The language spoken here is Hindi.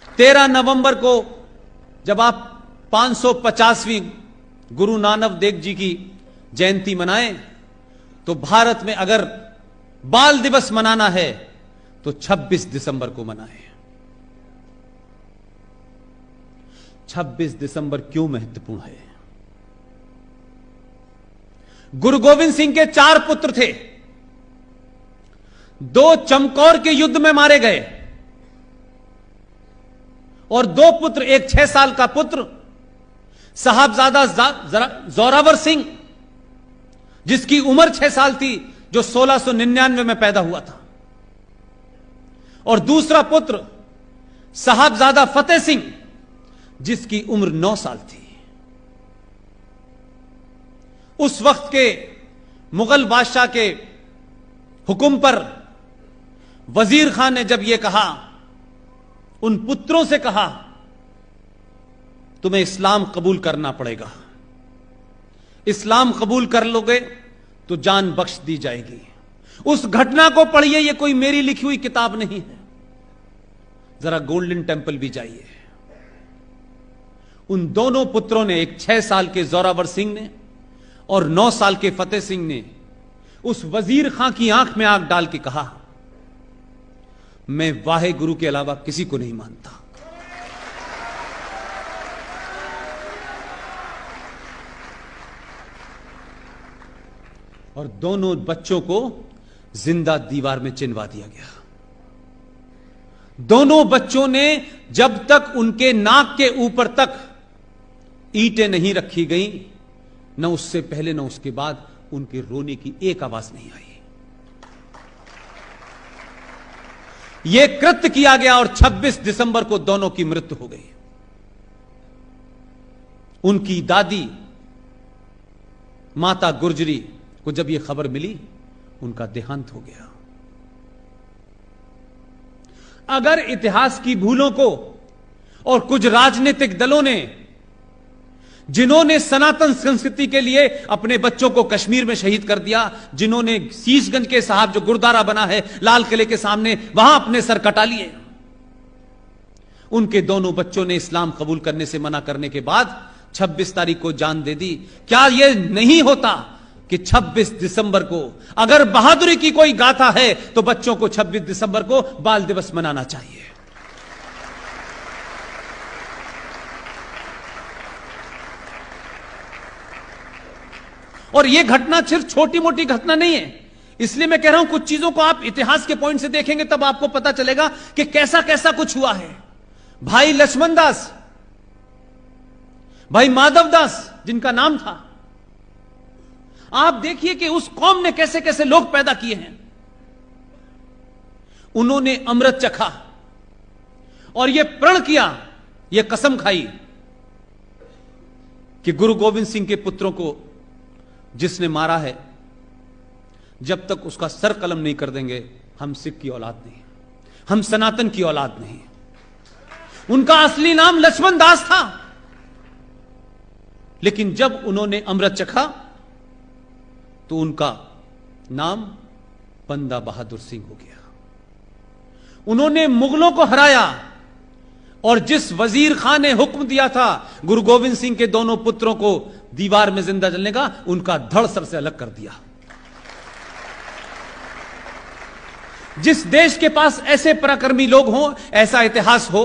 13 नवंबर को जब आप 550वीं गुरु नानक देव जी की जयंती मनाएं, तो भारत में अगर बाल दिवस मनाना है तो 26 दिसंबर को मनाएं। 26 दिसंबर क्यों महत्वपूर्ण है? गुरु गोविंद सिंह के 4 पुत्र थे, 2 चमकौर के युद्ध में मारे गए और 2 पुत्र, एक 6 साल का पुत्र साहबजादा जोरावर सिंह जिसकी उम्र 6 साल थी, जो 1699 में पैदा हुआ था, और दूसरा पुत्र साहबजादा फतेह सिंह जिसकी उम्र 9 साल थी। उस वक्त के मुगल बादशाह के हुक्म पर वजीर खान ने जब यह कहा, उन पुत्रों से कहा, तुम्हें इस्लाम कबूल करना पड़ेगा, इस्लाम कबूल कर लोगे तो जान बख्श दी जाएगी। उस घटना को पढ़िए, यह कोई मेरी लिखी हुई किताब नहीं है, जरा गोल्डन टेंपल भी जाइए। उन दोनों पुत्रों ने, एक 6 साल के जोरावर सिंह ने और 9 साल के फतेह सिंह ने, उस वजीर खां की आंख में आंख डाल के कहा, मैं वाहे गुरु के अलावा किसी को नहीं मानता। और दोनों बच्चों को जिंदा दीवार में चिनवा दिया गया। दोनों बच्चों ने, जब तक उनके नाक के ऊपर तक ईंटें नहीं रखी गई, न उससे पहले न उसके बाद, उनके रोने की एक आवाज नहीं आई। यह कृत्य किया गया और 26 दिसंबर को दोनों की मृत्यु हो गई। उनकी दादी माता गुर्जरी को जब यह खबर मिली, उनका देहांत हो गया। अगर इतिहास की भूलों को और कुछ राजनीतिक दलों ने, जिन्होंने सनातन संस्कृति के लिए अपने बच्चों को कश्मीर में शहीद कर दिया, जिन्होंने शीशगंज के साहब जो गुरुद्वारा बना है लाल किले के सामने, वहां अपने सर कटा लिए, उनके दोनों बच्चों ने इस्लाम कबूल करने से मना करने के बाद 26 तारीख को जान दे दी। क्या यह नहीं होता कि 26 दिसंबर को अगर बहादुरी की कोई गाथा है तो बच्चों को 26 दिसंबर को बाल दिवस मनाना चाहिए। और यह घटना सिर्फ छोटी मोटी घटना नहीं है, इसलिए मैं कह रहा हूं कुछ चीजों को आप इतिहास के पॉइंट से देखेंगे तब आपको पता चलेगा कि कैसा कैसा कुछ हुआ है। भाई लक्ष्मण दास, भाई माधव दास जिनका नाम था, आप देखिए कि उस कौम ने कैसे कैसे लोग पैदा किए हैं। उन्होंने अमृत चखा और यह प्रण किया, यह कसम खाई कि गुरु गोविंद सिंह के पुत्रों को जिसने मारा है, जब तक उसका सर कलम नहीं कर देंगे, हम सिख की औलाद नहीं, हम सनातन की औलाद नहीं। उनका असली नाम लक्ष्मण दास था, लेकिन जब उन्होंने अमृत चखा तो उनका नाम बंदा बहादुर सिंह हो गया। उन्होंने मुगलों को हराया और जिस वजीर खान ने हुक्म दिया था गुरु गोविंद सिंह के दोनों पुत्रों को दीवार में जिंदा जलने का, उनका धड़ सर से अलग कर दिया। जिस देश के पास ऐसे पराक्रमी लोग हों, ऐसा इतिहास हो,